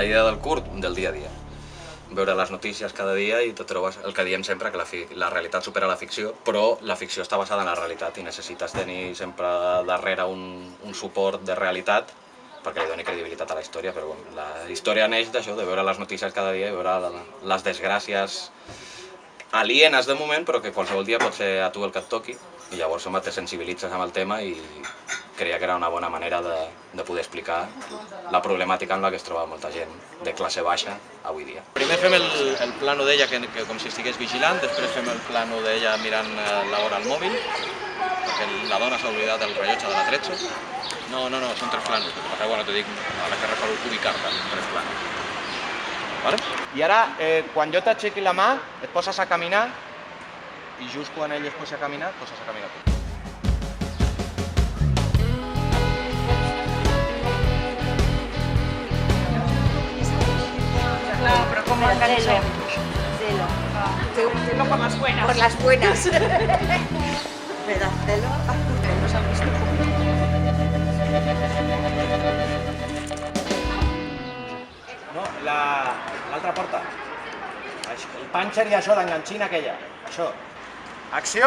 la idea del curt, del dia a dia. Veure les notícies cada dia i te trobes el que diem sempre, que la realitat supera la ficció, però la ficció està basada en la realitat i necessites tenir sempre darrere un suport de realitat perquè li doni credibilitat a la història, però bueno, la història neix d'això, de veure les notícies cada dia i veure les desgràcies alienes de moment, però que qualsevol dia pot ser a tu el que et toqui, i llavors te sensibilitzes amb el tema i creia que era una bona manera de poder explicar la problemàtica en la que es troba molta gent de classe baixa avui dia. Primer fem el plano d'ella que com si estigués vigilant, després fem el plano d'ella mirant l'hora al mòbil, perquè la dona s'ha oblidat del rellotge de l'attrezzo. No, són 3 planos, perquè bueno, t'ho dic, ara que recordo ubicar-te, 3 planos. Vale? I ara, quan jo t'aixequi la mà, et poses a caminar, i just quan ell es posi a caminar, et poses a caminar tu. Claro, pero ¿cómo hacer eso? Celo. Celo por las buenas. Por las buenas. ¿Me das celo? Nos han visto No, l'altra porta. El pànxer i això, d'enganxina aquella. Això. Acció!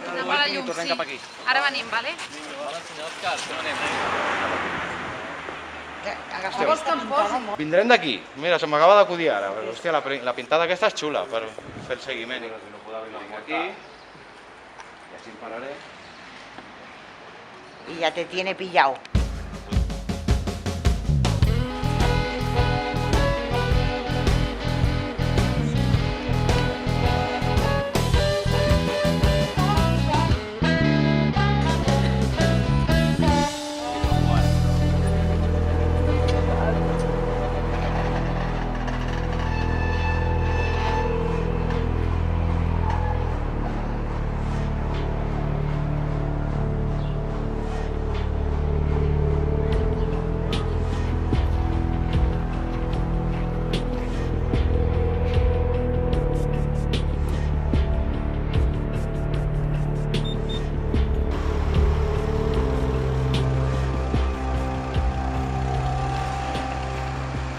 Anem a la llum, tornem sí. cap aquí. Ara venim, vale? Hola, senyor Òscar, com anem? Vols que em posi? Vindrem d'aquí. Mira, se m'acaba d'acudir ara. Hòstia, la pintada aquesta és xula per fer el seguiment. I no podrà venir aquí. I així em pararé. y ya te tiene pillado.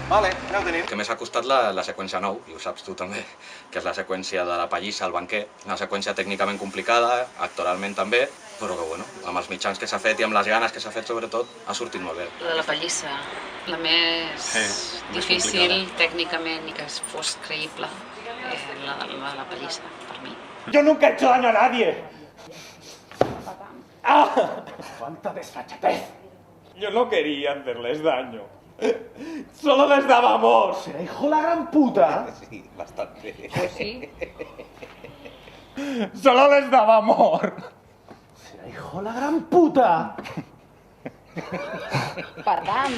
Vale, ja ho tenim. El que més ha costat la seqüència 9, i ho saps tu també, que és la seqüència de la pallissa al banquer. Una seqüència tècnicament complicada, actoralment també, però que bueno, amb els mitjans que s'ha fet i amb les ganes que s'ha fet sobretot, ha sortit molt bé. La de la pallissa, la més difícil tècnicament i que fos creïble, la de la pallissa, per mi. Yo nunca he hecho daño a nadie. ¡Ah! ¡Cuánta desfachatez! Yo no quería hacerles daño. Solo les daba amor. ¿Será hijo la gran puta? Sí, bastante. Sí? Solo les daba amor. ¿Será hijo la gran puta? Patam!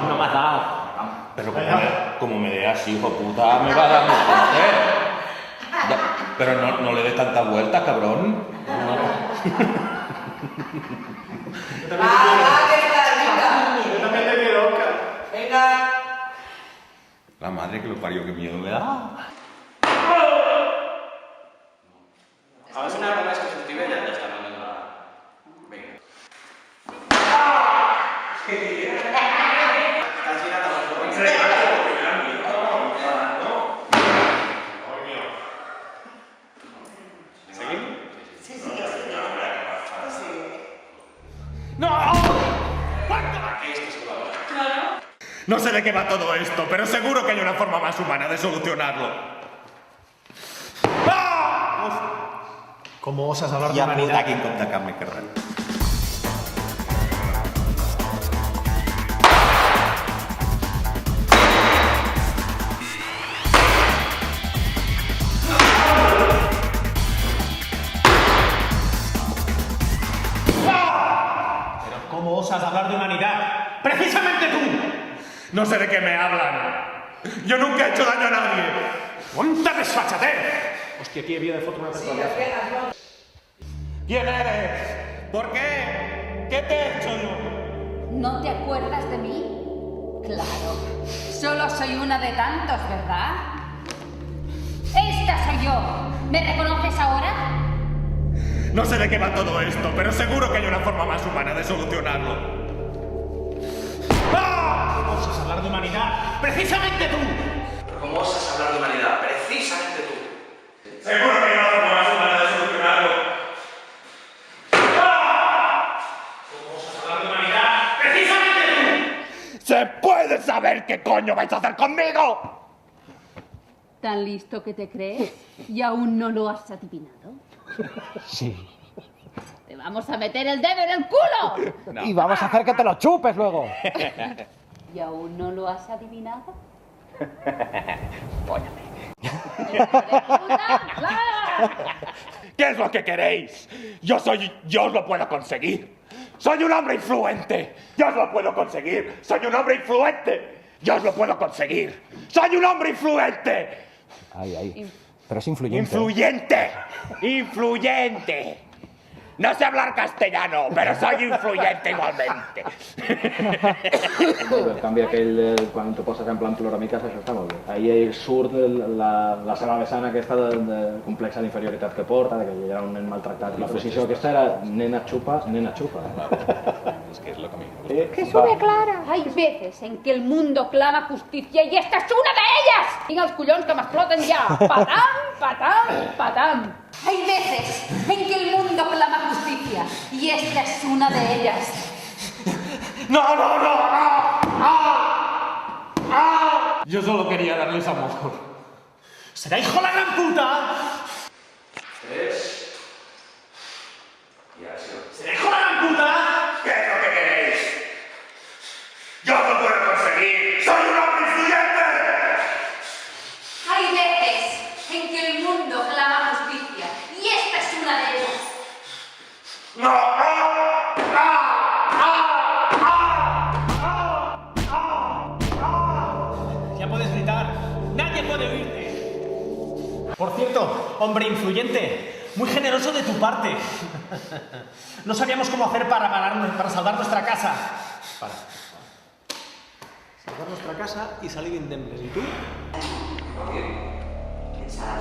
No me has dado. Pero como me dé así, hijo puta, me va a dar muy fuerte. Pero no le des tantas vueltas, cabrón. Venga. La madre que lo parió, qué miedo me da. Abans una arma més que sortir bé, ja està anant la... Vinga. T'has girat a les dues. Seguim? Sí. ¡No! No sé de qué va todo esto, pero seguro que hay una forma más humana de solucionarlo. ¿Cómo osas hablar de Ja humanidad? puta, quin cop de cap m'he carregat. ¡Precisamente tú! No sé de qué me hablan. Yo nunca he hecho daño a nadie. ¡Cuánta desfachatez! Hòstia, aquí havia de fotre una altra. ¿Quién eres? ¿Por qué? ¿Qué te he hecho yo? ¿No te acuerdas de mí? Claro. Solo soy una de tantos, ¿verdad? ¡Esta soy yo! ¿Me reconoces ahora? No sé de qué va todo esto, pero seguro que hay una forma más humana de solucionarlo. ¡Ah! Vamos a hablar de humanidad. ¡Precisamente tú! ¿Pero cómo osas hablar de humanidad? Precisamente tú. Seguro que hay una forma más humana de solucionarlo. ¡Ah! ¿Cómo osas hablar de humanidad? ¡Precisamente tú! ¿Se puede saber qué coño vais a hacer conmigo? ¿Tan listo que te crees? ¿Y aún no lo has adivinado? Sí. ¡Te vamos a meter el dedo en el culo! No. Y vamos a hacer que te lo chupes luego. ¿Y aún no lo has adivinado? ¿Qué es lo que queréis? Yo os lo puedo conseguir. Soy un hombre influente. Yo os lo puedo conseguir. Soy un hombre influente. Yo os lo puedo conseguir. Soy un hombre influente. Ay. Pero es influyente. ¡Influyente! ¡Influyente! No sé hablar castellano, però soy influyente igualmente. El canvi aquell, quan t'ho poses en plan ploramiques, això està molt bé. Ahir surt la seva vessant aquesta de complexa d'inferioritat que porta, que era un nen maltractat. La posició aquesta era nena xupa, nena xupa. Es que es lo que me gusta. ¡Que sube Clara! Hay veces en que el mundo clama justicia y esta es una de ellas. Tinc els collons que m'exploten ja. Patam, patam, patam. Hay veces en que el mundo clama justicia y esta es una de ellas. ¡No! Yo solo quería darles amor. ¿Será hijo la gran puta? ¿Será hijo la gran puta? ¿Qué es lo que queréis? ¡Yo lo puedo conseguir! ¡Soy un hombre influyente! Hay veces en que el mundo clama justicia y esta es una de ellas. ¡No! Ya puedes gritar. Nadie puede oírte. Por cierto, hombre influyente, muy generoso de tu parte. No sabíamos cómo hacer para salvar nuestra casa. Salvar nuestra casa y salir indemnes. ¿Y tú?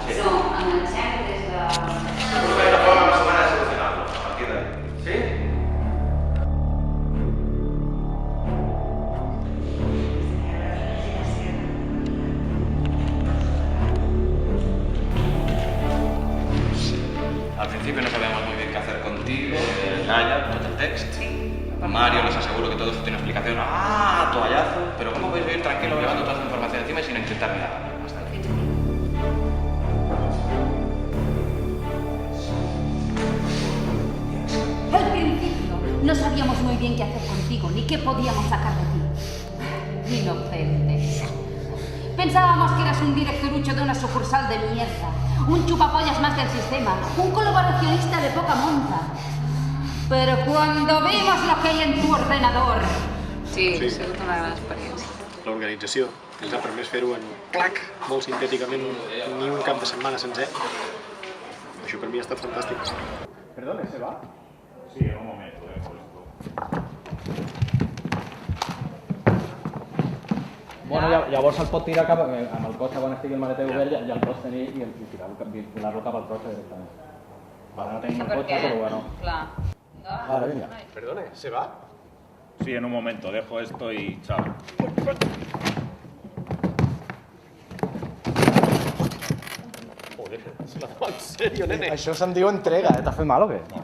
No, enganxem des de... Hay una forma más humana de solucionarlo, a partir de ahí. ¿Sí? Al principio no sabíamos muy bien qué hacer contigo, Gaia, todo el texto. Mario, les aseguro que todo esto tiene explicación. ¡Ah! Toallazo. Pero ¿cómo podéis vivir tranquilo llevando toda esta información encima y sin intentar nada? Hasta ahí. Al principio no sabíamos muy bien qué hacer contigo ni qué podíamos sacar de ti. Inocente. Pensábamos que eras un directorucho de una sucursal de mierda, un chupapollas más del sistema, un colaboracionista de poca monta. Pero cuando vimos lo que hay en tu ordenador... Sí, ha sigut una gran experiència. L'organització ens ha permès fer-ho en clac, molt sintèticament, ni un cap de setmana sencer. Això per mi ha estat fantàstic. Perdone, ¿se va? Sí, en un momento, dejo esto. Bueno, llavors el pot tirar cap amb el cotxe quan estigui el maleter obert i el pots tenir i vincular-lo cap al cotxe directament. Vale, no tenim un cotxe, però bueno. Clar. Vale, venga. Perdone, ¿se va? Sí, en un momento, dejo esto y chao. Joder, se la fa en serio, nene. Això se'n diu entrega, T'ha fet mal o què? No.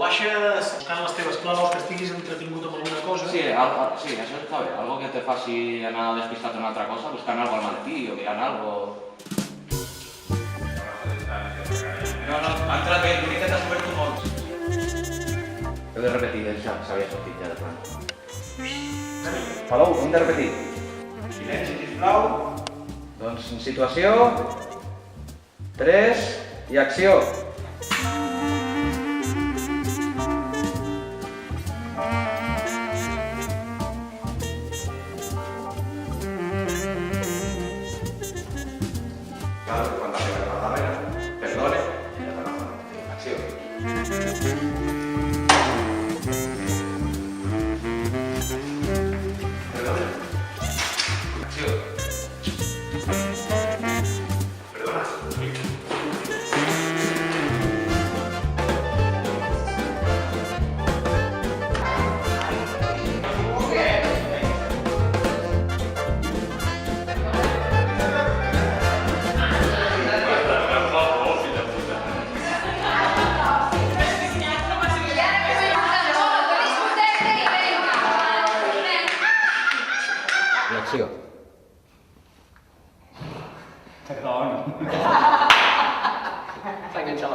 Baixes buscant les teves claus, que estiguis entretingut amb alguna cosa. Sí, sí, això està bé. Algo que te faci anar despistat en una altra cosa, buscant algo al maletí o mirant algo... No, ha entrat bé, l'únic que t'has obert tu molt. de repetir, ell s'havia sortit ja de plan. Palou, hem de repetir. Silenci, sisplau. Doncs en situació, 3 i acció. Quan arriba per darrere, perdone, acció. Perdone. Acció. Perdona. Y acción.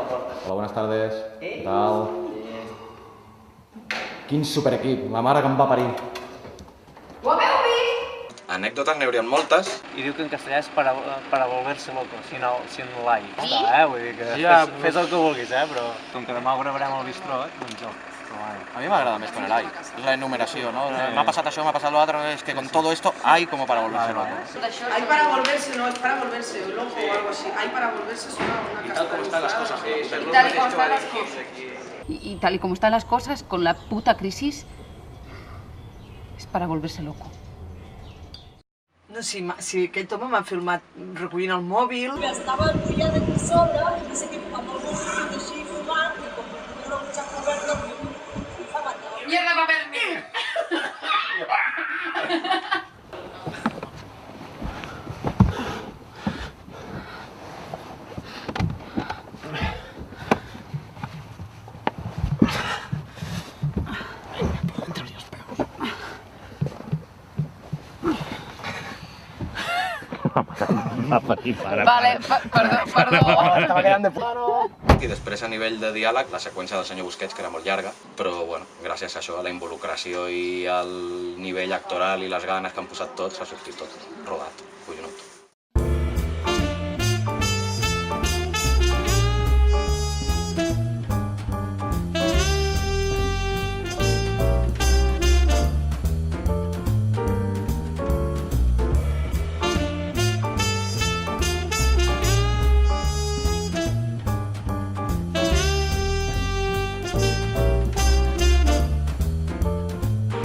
Hola, buenas tardes. ¿Qué tal? Quin superequip, la mare que em va parir. Ho haveu vist? Anècdotes n'hi haurien moltes. I diu que en castellà és para volverse loco, sin like. Sí? Vull dir que Ja, fes el que vulguis, però com que demà ho gravarem al bistró, doncs jo. A mi m'agrada més con el ai. És la enumeració, no? M'ha passat això, m'ha passat l'altre, és que con todo esto hay como para volverse loco. Hay para volverse, no, es para volverse loco o algo así. Hay para volverse suena una Y tal como están las cosas, Y según tal me y he como dicho están las Alex, cosas. Y tal y como están las cosas, con la puta crisis, es para volverse loco. No, si aquell home m'ha filmat recollint el mòbil. Estava enrotllat aquí sobre i no sé què, amb el mòbil així fumant i com que no s'ha cobert el llum, fa matar. ¡Mierda, papel! Vale, perdó. Estava quedant de plano. I després, a nivell de diàleg, la seqüència del senyor Busquets, que era molt llarga, però bueno, gràcies a això, a la involucració i al nivell actoral i les ganes que han posat tots, ha sortit tot rodat, collonut.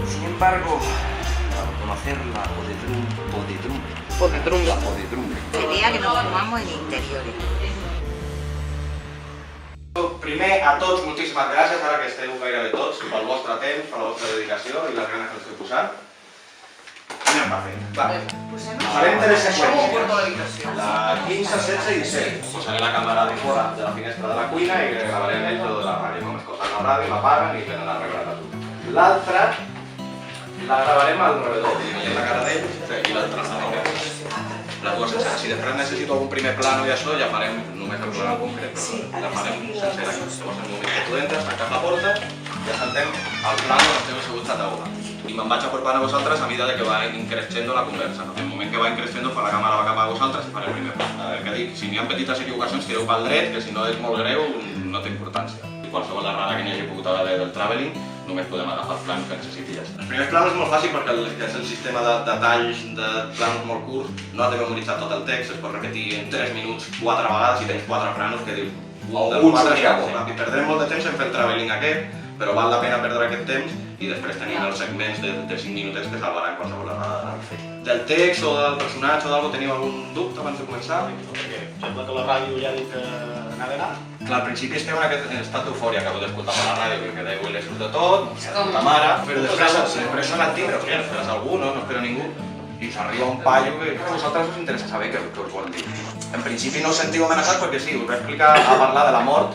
Sin embargo, para conocer la podedrumbre. Sería que nos fumamos en interiores. Primer, a tots, moltíssimes gràcies, ara que esteu gairebé tots, pel vostre temps, per la vostra dedicació i les ganes que us heu posat. Anem per fer. Va. Farem 3 seqüències. La 15, 16 i 17. Posaré la càmera de fora de la finestra de la cuina i gravarem ells de la ràdio. Com escolten la ràdio, l'apaguen i tenen la reglada. L'altra la gravarem al redor, la cara d'ell i l'altra la les dues senceres. Si després necessito algun primer plano i això, ja farem només el plano concret, però la farem sencera. Llavors, en el moment que tu entres, tanques la porta, ja sentem el plano on esteu asseguts a taula. I me'n vaig apropant a vosaltres a mesura que va increixendo la conversa. En el moment que va increixendo, fa la càmera va cap a vosaltres i faré el primer pla. A veure què dic, si n'hi ha petites equivocacions, tireu pel dret, que si no és molt greu, no té importància. I qualsevol errada que n'hi hagi pogut haver del travelling, només podem agafar els plans que necessiti i ja està. Els primers plans és molt fàcil perquè és el sistema de talls de plans molt curts. No has de memoritzar tot el text, es pot repetir en 3 minuts 4 vegades i tens 4 planos que dius un dels 4 és molt ràpid. Perdrem molt de temps en fer el travelling aquest, però val la pena perdre aquest temps i després tenim els segments de 5 minutets que salvaran qualsevol errada. Del text o del personatge o d'algú, teniu algun dubte abans de començar? Perquè sembla que la ràdio ja ha dit que anava. Clar, al principi esteu en aquest estat d'eufòria que heu d'escoltar per la ràdio, perquè dèieu les surt de tot, la mare, però després sona el timbre, hòstia, esperes algú, no espera ningú, i us arriba un paio que a vosaltres us interessa saber què us vol dir. En principi no us sentiu amenaçats perquè sí, us va explicar a parlar de la mort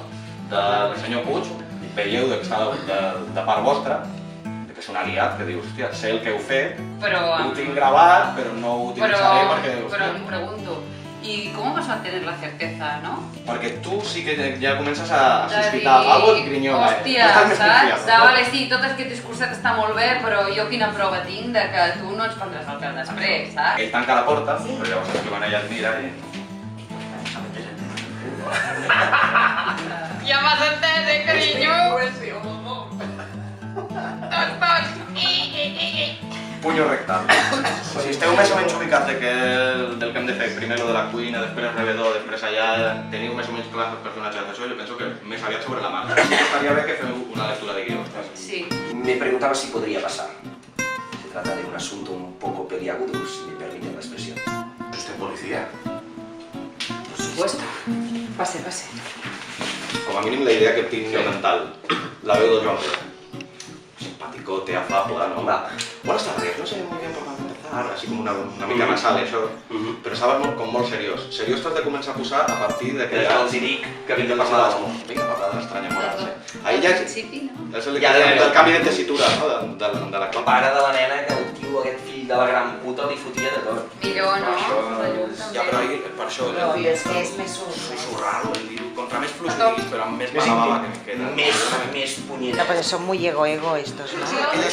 del senyor Puig, veieu que està de part vostra, que és un aliat que dius, hòstia, sé el que heu fet, ho tinc gravat, però no ho utilitzaré perquè... Però em pregunto, ¿Y cómo vas a tener la certeza, no? Perquè tu sí que ja comences a sospitar algo i grinyona. Hòstia, saps? Vale, sí, tot aquest discurset està molt bé, però jo quina prova tinc de que tu no ens prendràs el pèl després, saps? Ell tanca la porta, però llavors el Joan ella et mira i... Ja m'has entès, carinyo? Puño rectal. Si esteu més o menys ubicats del que hem de fer, primer lo de la cuina, després el rebedor, després allà, teniu més o menys clar els personatges d'això, jo penso que més aviat sobre la marca. Estaria bé que feu una lectura de guió. Sí. Me preguntaba si podría pasar. Se trata de un asunto un poco peliagudo, si me permiten la expresión. ¿Es usted policía? Por supuesto. Pase, pase. Com a mínim la idea que tinc jo mental, la veu del Joan Pere. Simpaticote, afable, ¿no? Buenas tardes, no sé muy bien por dónde empezar, así como una mica nasal, això. Però estaves com molt seriós. Seriós t'has de començar a posar a partir de que ja... Els hi dic que vinc a parlar d'amor. Vinc a parlar de l'estranya mort. Ahí ja... principi, no? És el canvi de tessitura, no? De la El pare de la nena, que el tio, aquest fill de la gran puta, li fotia de tot. Millor, no? Ja, però ahir, per això... Però és que és més susurrado, el diu, contra més fluix diguis, però amb més mala baba que me queda. Més punyeta. Pero son muy ego estos, ¿no?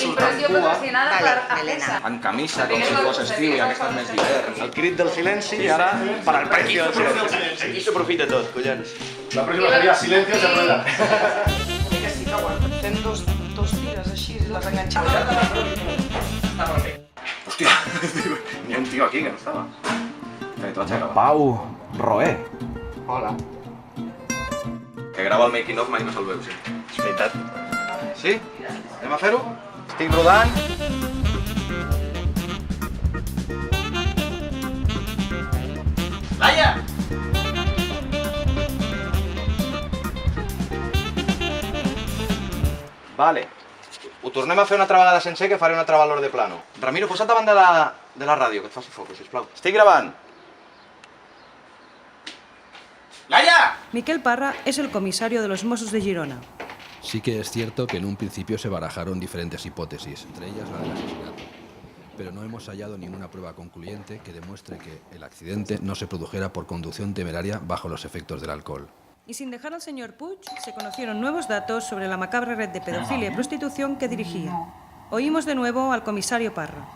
Impressió patrocinada per Acesa. En camisa, com si fos estiu i aquestes més d'hivern. El crit del silenci i ara para el precio del silenci. Aquí s'aprofita tot, collons. La próxima sería silencio se rueda. Que sí que aguanta. Fem dos tires així i les enganxem. Hòstia, n'hi ha un tio aquí que no estava. Pau Roé. Hola. Que grava el making of mai no se'l veu, sí. És veritat. Sí? Anem a fer-ho? Estic rodant. Laia! Vale. Ho tornem a fer una altra vegada sencer, que faré una altra valor de plano. Ramiro, posa't davant de la ràdio, que et faci focus, sisplau. Estic gravant. ¡Laia! Miquel Parra es el comisario de los Mossos de Girona. Sí que es cierto que en un principio se barajaron diferentes hipótesis, entre ellas la del asesinato. Pero no hemos hallado ninguna prueba concluyente que demuestre que el accidente no se produjera por conducción temeraria bajo los efectos del alcohol. Y sin dejar al señor Puig, se conocieron nuevos datos sobre la macabra red de pedofilia y prostitución que dirigía. Oímos de nuevo al comisario Parra.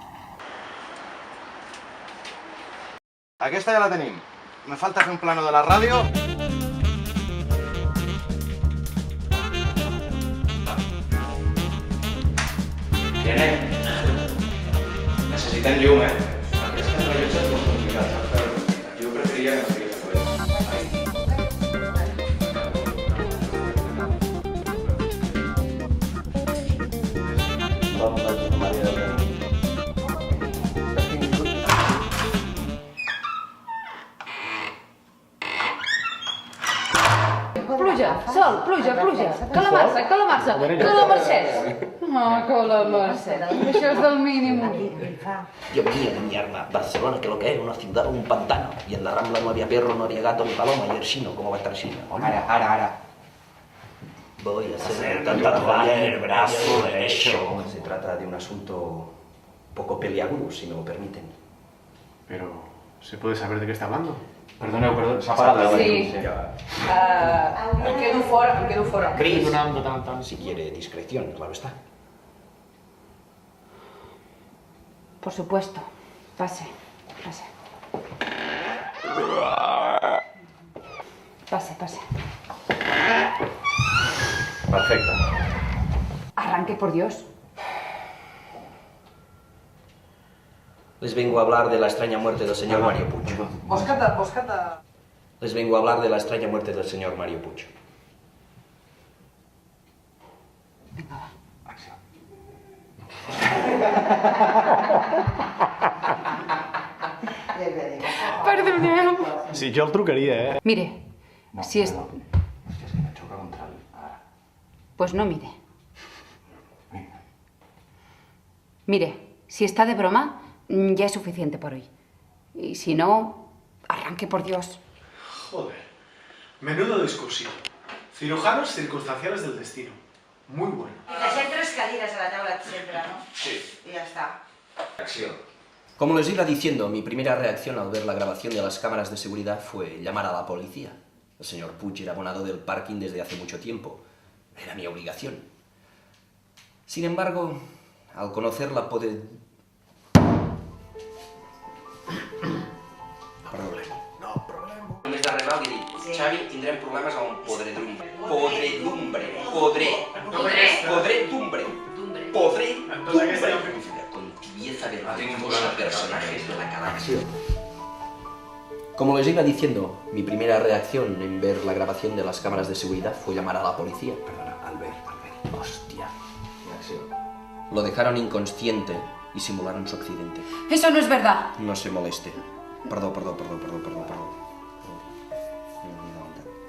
Aquesta ja la tenim. Me falta fer un plano de la ràdio. Viene. Necessitem llum, eh? Aquestes rellotges són complicats, saps? Jo preferiria que no estigués a Pluja, sol, pluja, calamarsa, calamarsa, calamarsès. Oh, calamarsa, això és del mínim. Yo venía de mierda a Barcelona, que lo que es una ciudad, un pantano. Y en la Rambla no había perro, no había gato, ni paloma, y el chino, ¿cómo va a estar chino? Ahora. Voy a hacer tanta toalla en el brazo derecho. Se trata de un asunto poco peliagudo, si me lo permiten. Pero, ¿se puede saber de qué está hablando? Perdón, s'ha apagat la Sí. Em quedo fora. Cris, si quiere discreción, claro está. Por supuesto. Pase. Pase. Perfecte. Arranque, por Dios. Les vengo a hablar de la extraña muerte del señor Mario Puig. Boscata. Les vengo a hablar de la extraña muerte del señor Mario Puig. Perdoneu. Sí, jo el trucaria, eh? Mire, si es... Hòstia, que me xoca contra el... Ara. Pues no mire. Mire, si está de broma, ya es suficiente por hoy. Y si no, arranque, por Dios. Joder, menudo discursivo. Cirujanos circunstanciales del destino. Muy bueno. I deixem 3 cadires a la taula sempre, no? Sí. I ja està. Acció. Como les iba diciendo, mi primera reacción al ver la grabación de las cámaras de seguridad fue llamar a la policía. El señor Puig era abonado del parking desde hace mucho tiempo. Era mi obligación. Sin embargo, al conocer la Només d'arribar li dic, Xavi, tindrem problemes amb podredumbre. Con tibieza vergonzosa personajes de la galaxia. Como les iba diciendo, mi primera reacción en ver la grabación de las cámaras de seguridad fue llamar a la policía. Perdona, Albert. Hostia. Lo dejaron inconsciente y simularon su accidente. Eso no es verdad. No se moleste. Perdón.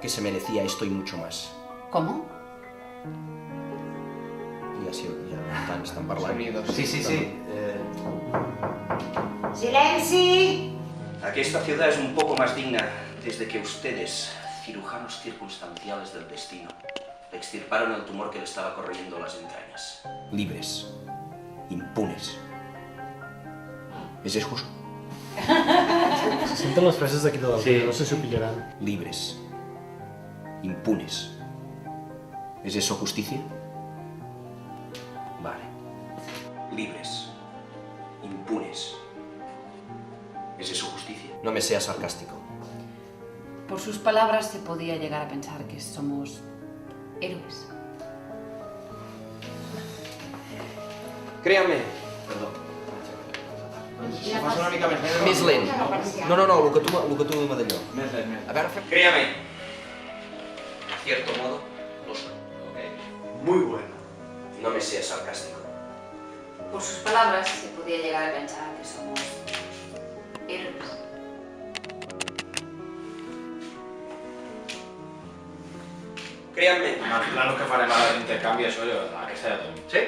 Que se merecía esto y mucho más. ¿Cómo? Ja estan parlant. Sí. ¡Silenci! Aquesta ciudad es un poco más digna desde que ustedes, cirujanos circunstanciales del destino, extirparon el tumor que le estaba corroyendo las entrañas. Libres. Impunes. ¿Es justo? Se sienten las frases d'aquí de dalt, no sé si ho pillaran. Libres. Impunes. ¿Es eso justicia? Vale. Libres. Impunes. ¿Es eso justicia? No me seas sarcástico. Por sus palabras se podía llegar a pensar que somos héroes. Créanme. Perdó. Fas una mica més lent. No, el que tu m'ha d'allò. Més lent. A veure, créame. A cierto modo, lo soy. Muy bueno. No me seas sarcástico. Por sus palabras se podía llegar a pensar que somos héroes. Créanme. El plano que farem ara d'intercanvi, això, aquesta ja tenim. Sí?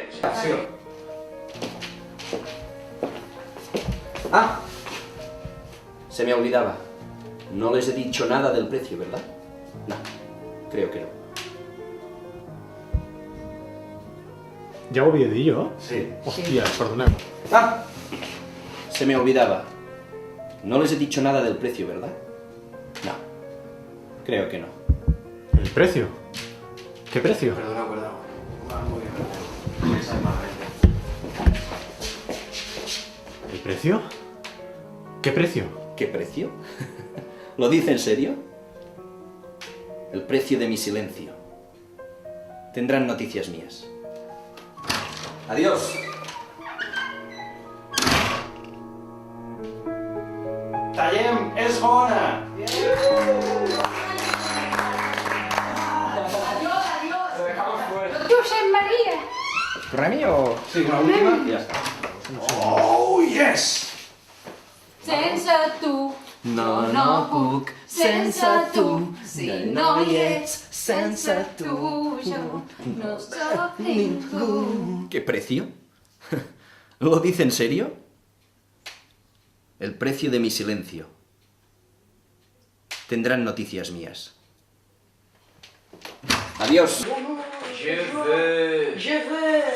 Ah, se me olvidaba. No les he dicho nada del precio, ¿verdad? No, creo que no. Ja ho havia dit jo? Sí. Hòstia, perdoneu. Ah, se me olvidaba. No les he dicho nada del precio, ¿verdad? No, creo que no. ¿El precio? ¿Qué precio? Perdona. ¿El precio? ¿Qué precio? ¿Qué precio? ¿Lo dice en serio? El precio de mi silencio. Tendrán noticias mías. Adiós. Tallem, és bona! Josep Maria. Tornem-hi o...? Sí, una última i ja està. Oh, yes! Sense tu no puc, sense tu. Si no hi ets, sense tu yo no soy ningú. ¿Qué precio? ¿Lo dice en serio? El precio de mi silencio. Tendrán noticias mías. Adiós. Je veux.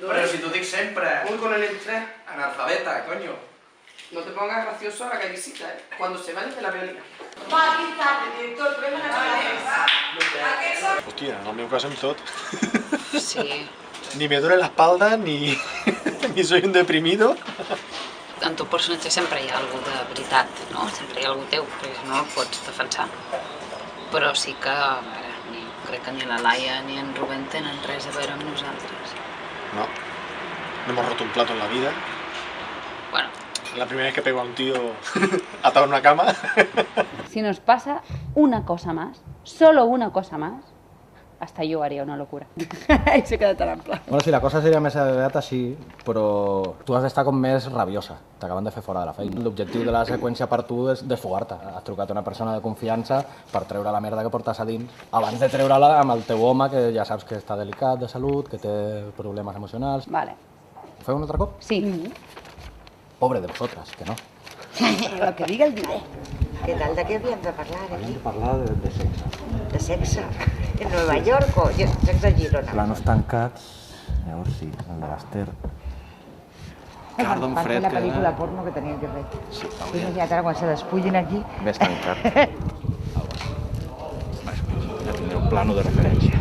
Pero si tú dices siempre. Uy, con el analfabeta, coño. No te pongas gracioso a la callecita, ¿eh? Cuando se va desde la violina. Va, aquí está, director, problema en la Hòstia, en el meu cas amb tot. Sí. Ni me duele la espalda, ni soy un deprimido. En tu personatge sempre hi ha algú de veritat, no? Sempre hi ha algú teu, perquè no el pots defensar. Però sí que, a veure, crec que ni la Laia ni en Rubén tenen res a veure amb nosaltres. No. No hemos roto un plato en la vida. Bueno. Es la primera vez que pego a un tío atado en una cama. Si nos pasa una cosa más, solo una cosa más, hasta yo haría una locura. I se queda tan en plan. Bueno, sí, la cosa seria més aviat així, però tu has d'estar com més rabiosa. T'acaben de fer fora de la feina. L'objectiu de la seqüència per tu és desfogar-te. Has trucat a una persona de confiança per treure la merda que portes a dins, abans de treure-la amb el teu home, que ja saps que està delicat de salut, que té problemes emocionals. Vale. Ho feu un altre cop? Sí. Pobre de vosotras, que no. Lo que diga el diré. ¿Qué tal? ¿De qué habíem de parlar Havíem aquí? de parlar de sexe. De sexe? En Nueva York o sexe a Girona? Planos tancats, llavors sí, el de l'Ester. Cardo en fred. la pel·lícula porno que tenien que fer. Sí, Imagina't ara quan se despullin aquí. Ves tancat. Ja tindré un plano de referència.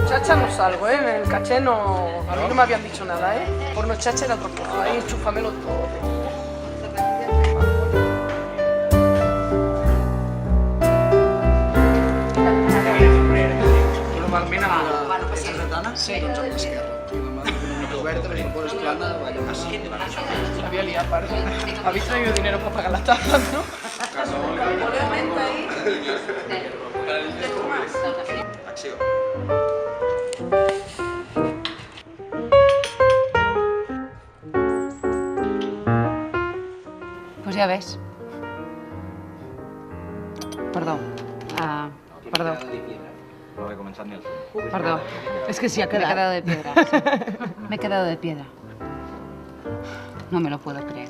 Chacha no salgo, ¿eh? En el caché no... A mí no me habían dicho nada, ¿eh? Porno chacha era otro poco. Ahí enchúfamelo todo. Normalment amb la dretana, sí, doncs amb l'esquerra. I la mà oberta, perquè no poses plana, balla més. Havia liat per... Habéis traído dinero para pagar la tapa, ¿no? Probablemente ahí... Acció. Pues ja ves. Perdó. Perdó. No he començat ni el film. Perdó. Es que sí ha Me he quedado. quedado de piedra. Sí. Me he quedado de piedra. No me lo puedo creer.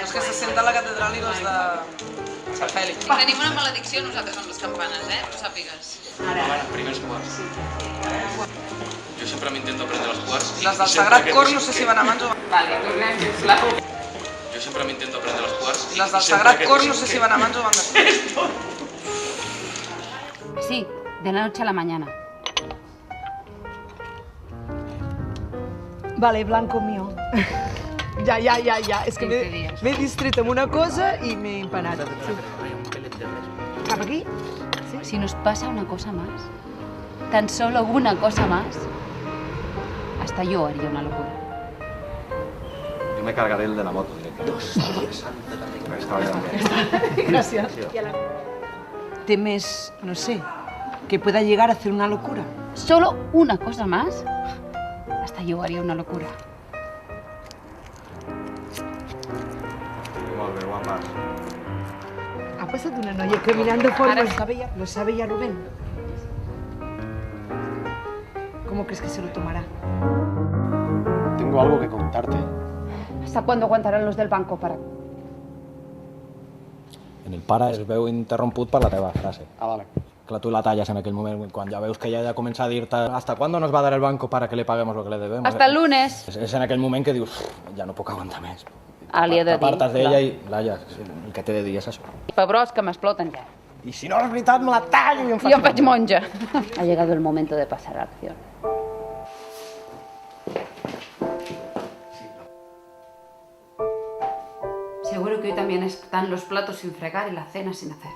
Els que se senten a la catedral i els de Sant Fèlix. Tenim una maledicció nosaltres amb les campanes, no sàpigues. Primers quarts. Jo sempre m'intento aprendre els quarts. Les del Sagrat Cor no sé si van a mans o van... Vale, tornem, sisplau. Jo sempre m'intento aprendre els quarts. Les del Sagrat Cor no sé si van a mans o van després. Sí, de la noche a la mañana. Vale, blanco mío. Ya. Es que 15 días. me he distraído en una cosa y me he empanado. ¿Cap aquí? Si nos pasa una cosa más, tan solo una cosa más, hasta yo haría una locura. Jo me cargaré el de la moto directament. Estava allà. Gracias. ¿Temes, no sé, que pueda llegar a hacer una locura? Solo una cosa más, hasta yo haría una locura. Molt bé, guapa. Ha pasado una noia caminando por... ¿Lo sabe ya Rubén? ¿Cómo crees que se lo tomará? Tengo algo que contarte. ¿Hasta cuándo aguantarán los del banco para...? En el pare es veu interromput per la teva frase. Ah, vale. Clar, tu la talles en aquell moment, quan ja veus que ella ja comença a dir-te ¿hasta cuándo nos va a dar el banco para que le paguemos lo que le debemos? Hasta el lunes. És en aquell moment que dius, ja no puc aguantar més. Li he de dir. T'apartes d'ella i, Laia, el que t'he de dir és això. Pebrós que m'exploten ja. I si no és veritat, me la tallo i em faig... Jo em faig monja. Ha llegado el momento de pasar a la acción. Seguro que hoy también están los platos sin fregar y la cena sin hacer.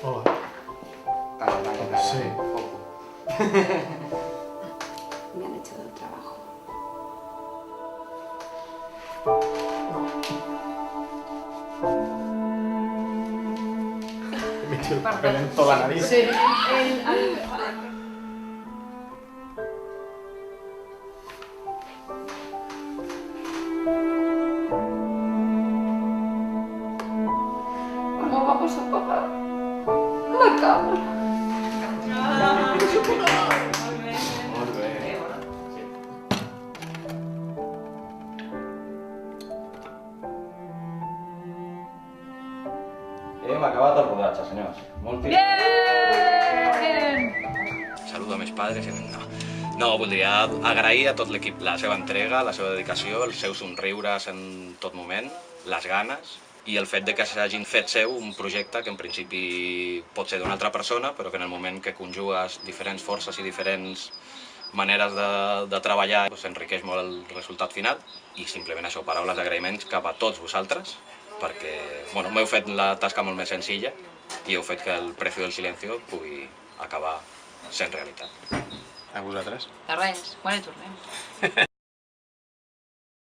Hola. Sí. Me han echado el trabajo. Me he metido el papel en toda la nariz. Sí. ¿Cómo vamos a pagar la cámara? Hem acabat el rodatge, senyors. Molt Bien! Saludo a mis padres. No, voldria agrair a tot l'equip la seva entrega, la seva dedicació, els seus somriures en tot moment, les ganes i el fet de que s'hagin fet seu un projecte que en principi pot ser d'una altra persona, però que en el moment que conjugues diferents forces i diferents maneres de treballar s'enriqueix molt el resultat final i simplement això, paraules d'agraïments cap a tots vosaltres perquè m'heu fet la tasca molt més senzilla i heu fet que el Precio del Silencio pugui acabar sent realitat. A vosaltres. De res, quan hi tornem.